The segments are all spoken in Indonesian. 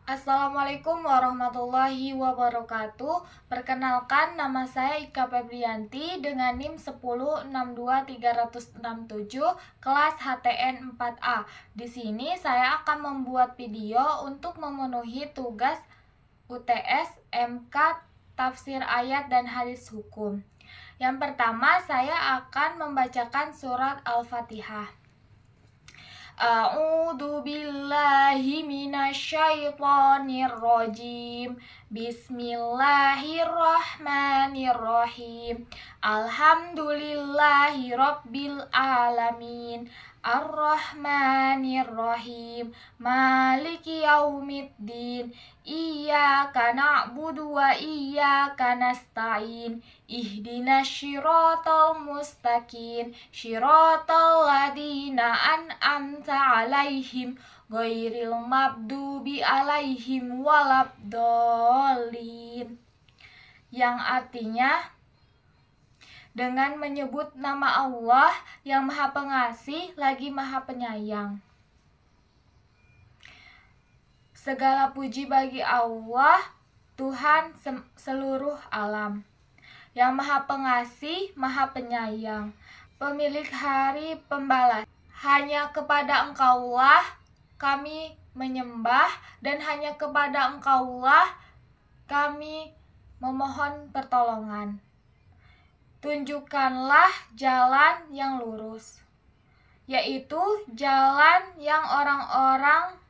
Assalamualaikum warahmatullahi wabarakatuh. Perkenalkan, nama saya Ika Febrianti dengan NIM 1062367 kelas HTN 4A. Di sini saya akan membuat video untuk memenuhi tugas UTS MK Tafsir Ayat dan Hadis Hukum. Yang pertama, saya akan membacakan surat Al-Fatihah. A'udzu billahi minasyaitonir rajim. Bismillahirrahmanirrahim. Alhamdulillahi rabbil alamin. Ar-Rahmanir-Rahim. Maliki yaumiddin. Iyyaka na'budu wa iyyaka nasta'in. Ihdinas syiratal mustaqim. Syiratal ladzina an'amta 'alaihim ghairil maghdubi 'alaihim waladdallin. Yang artinya, dengan menyebut nama Allah yang Maha Pengasih lagi Maha Penyayang. Segala puji bagi Allah, Tuhan seluruh alam, yang Maha Pengasih, Maha Penyayang, pemilik hari pembalas. Hanya kepada Engkaulah kami menyembah, dan hanya kepada Engkaulah kami memohon pertolongan. Tunjukkanlah jalan yang lurus, yaitu jalan yang orang-orang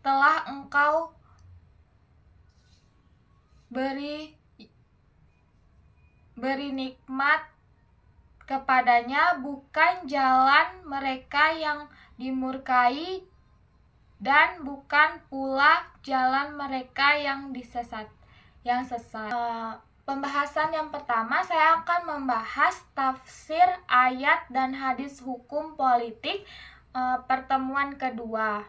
telah Engkau beri nikmat kepadanya, bukan jalan mereka yang dimurkai, dan bukan pula jalan mereka yang sesat. Pembahasan yang pertama, saya akan membahas tafsir ayat dan hadis hukum politik pertemuan kedua.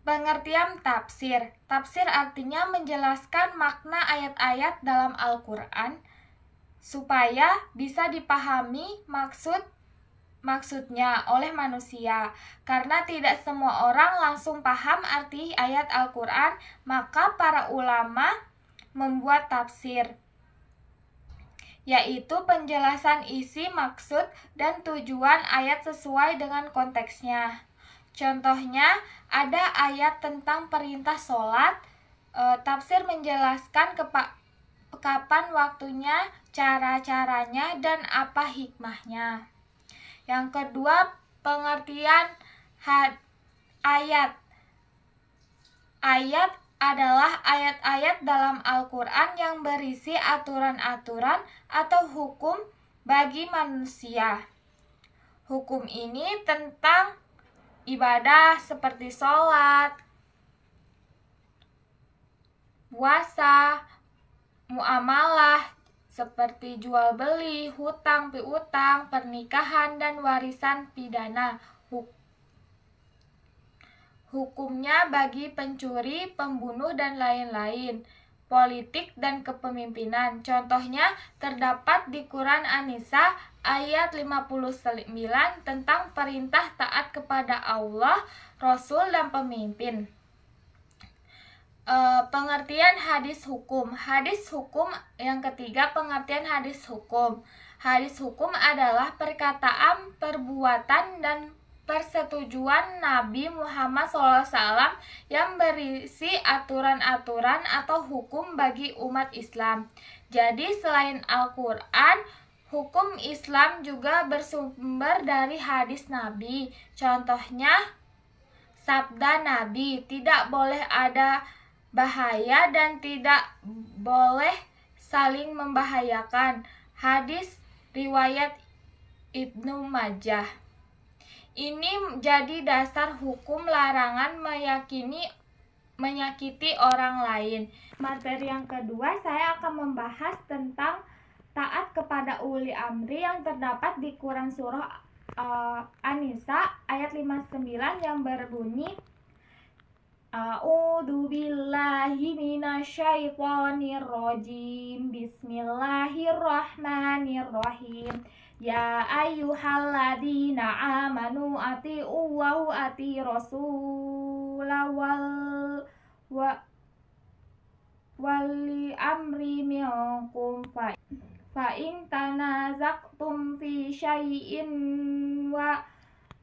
Pengertian tafsir. Tafsir artinya menjelaskan makna ayat-ayat dalam Al-Quran supaya bisa dipahami maksudnya oleh manusia. Karena tidak semua orang langsung paham arti ayat Al-Quran, maka para ulama membuat tafsir, yaitu penjelasan isi, maksud, dan tujuan ayat sesuai dengan konteksnya. Contohnya, ada ayat tentang perintah sholat. Tafsir menjelaskan kapan waktunya, cara-caranya, dan apa hikmahnya. Yang kedua, pengertian ayat. Ayat adalah ayat-ayat dalam Al-Quran yang berisi aturan-aturan atau hukum bagi manusia. Hukum ini tentang ibadah seperti sholat, puasa, muamalah seperti jual beli, hutang piutang, pernikahan, dan warisan pidana. Hukumnya bagi pencuri, pembunuh, dan lain-lain. Politik dan kepemimpinan. Contohnya terdapat di Quran An-Nisa ayat 59 tentang perintah taat kepada Allah, Rasul, dan pemimpin. Pengertian hadis hukum. Hadis hukum yang ketiga, pengertian hadis hukum. Hadis hukum adalah perkataan, perbuatan, dan persetujuan Nabi Muhammad SAW yang berisi aturan-aturan atau hukum bagi umat Islam. Jadi selain Al-Quran, hukum Islam juga bersumber dari hadis Nabi. Contohnya, sabda Nabi, tidak boleh ada bahaya dan tidak boleh saling membahayakan. Hadis riwayat Ibnu Majah. Ini jadi dasar hukum larangan menyakiti orang lain. Materi yang kedua, saya akan membahas tentang taat kepada uli amri yang terdapat di Quran surah An-Nisa ayat 59 yang berbunyi, A'udzu billahi minasyaitonir rajim. Bismillahirrahmanirrahim. Ya ayyuhalladzina amanu ati'ullaha wa ati rasulah wali amri minkum fa in tanazaqtum fi syai'in wa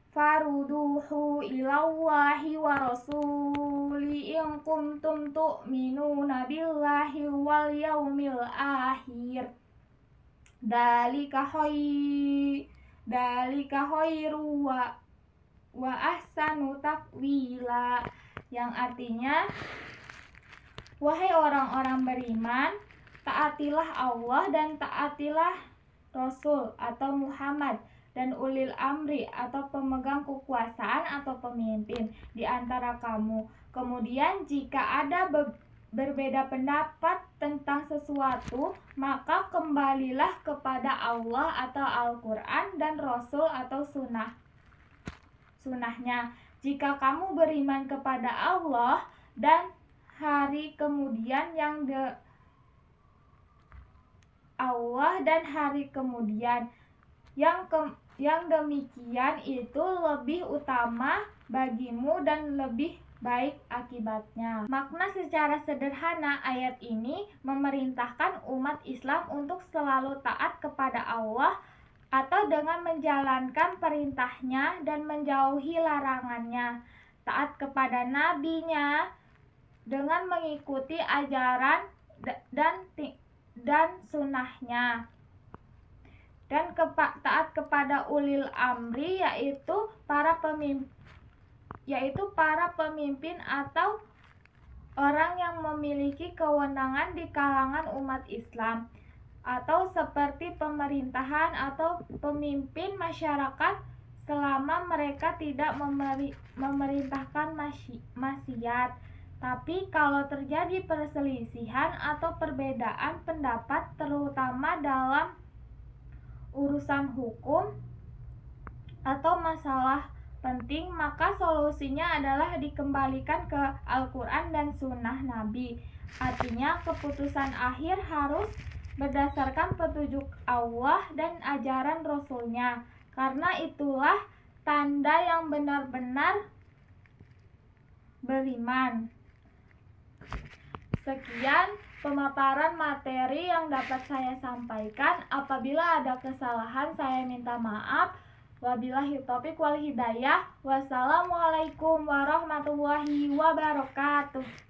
faruduhu ilallahi wa rasuli in kuntum tu'minuna billahi wal yaumil akhir dalika khairu wa ahsanu takwila, yang artinya, wahai orang-orang beriman, taatilah Allah dan taatilah Rasul atau Muhammad dan ulil amri atau pemegang kekuasaan atau pemimpin di antara kamu. Kemudian jika ada berbeda pendapat tentang sesuatu, maka kembalilah kepada Allah atau Al-Quran dan Rasul atau sunnahnya. Jika kamu beriman kepada Allah dan hari kemudian yang demikian itu lebih utama bagimu dan lebih baik akibatnya. Makna secara sederhana ayat ini memerintahkan umat Islam untuk selalu taat kepada Allah atau dengan menjalankan perintahnya dan menjauhi larangannya, taat kepada nabinya dengan mengikuti ajaran dan sunnahnya, dan taat kepada ulil amri yaitu para pemimpin atau orang yang memiliki kewenangan di kalangan umat Islam, atau seperti pemerintahan atau pemimpin masyarakat selama mereka tidak memerintahkan maksiat. Tapi kalau terjadi perselisihan atau perbedaan pendapat terutama dalam urusan hukum atau masalah penting, maka solusinya adalah dikembalikan ke Al-Quran dan Sunnah Nabi. Artinya keputusan akhir harus berdasarkan petunjuk Allah dan ajaran Rasulnya, karena itulah tanda yang benar-benar beriman. Sekian pemaparan materi yang dapat saya sampaikan. Apabila ada kesalahan, saya minta maaf. Wabillahi taufiq wal hidayah. Wassalamualaikum warahmatullahi wabarakatuh.